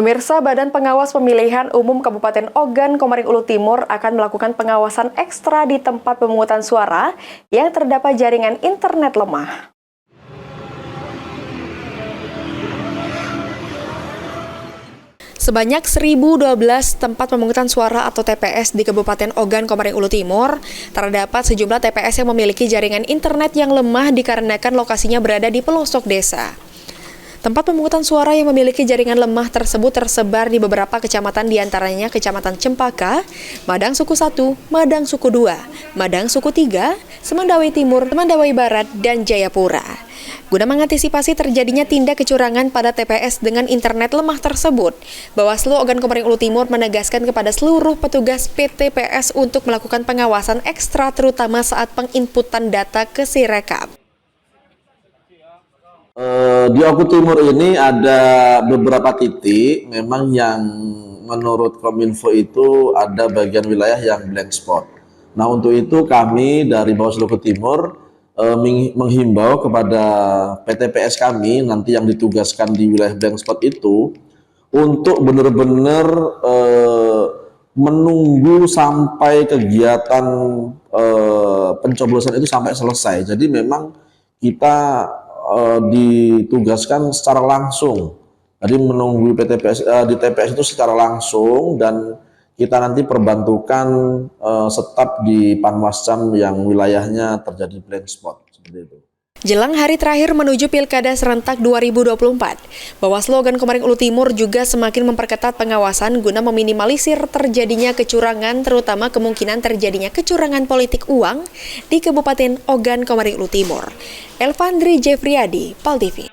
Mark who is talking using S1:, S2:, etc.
S1: Pemirsa, Badan Pengawas Pemilihan Umum Kabupaten Ogan, Komering Ulu Timur akan melakukan pengawasan ekstra di tempat pemungutan suara yang terdapat jaringan internet lemah. Sebanyak 1.012 tempat pemungutan suara atau TPS di Kabupaten Ogan, Komering Ulu Timur, terdapat sejumlah TPS yang memiliki jaringan internet yang lemah dikarenakan lokasinya berada di pelosok desa. Tempat pemungutan suara yang memiliki jaringan lemah tersebut tersebar di beberapa kecamatan, diantaranya Kecamatan Cempaka, Madang Suku 1, Madang Suku 2, Madang Suku 3, Semandawai Timur, Semandawai Barat, dan Jayapura. Guna mengantisipasi terjadinya tindak kecurangan pada TPS dengan internet lemah tersebut, Bawaslu Ogan Komering Ulu Timur menegaskan kepada seluruh petugas PTPS untuk melakukan pengawasan ekstra terutama saat penginputan data ke Sirekap.
S2: Di Ogan Timur ini ada beberapa titik memang yang menurut Kominfo itu ada bagian wilayah yang blank spot. Nah, untuk itu kami dari Bawaslu Ogan Timur menghimbau kepada PTPS kami nanti yang ditugaskan di wilayah blank spot itu untuk benar-benar menunggu sampai kegiatan pencoblosan itu sampai selesai. Jadi memang kita ditugaskan secara langsung. Jadi menunggu PTPS di TPS itu secara langsung, dan kita nanti perbantukan staf di Panwascam yang wilayahnya terjadi blank spot seperti itu.
S1: Jelang hari terakhir menuju Pilkada Serentak 2024, Bawaslu Ogan Komering Ulu Timur juga semakin memperketat pengawasan guna meminimalisir terjadinya kecurangan, terutama kemungkinan terjadinya kecurangan politik uang di Kabupaten Ogan Komering Ulu Timur. Elvandri Jeffriyadi, PAL TV.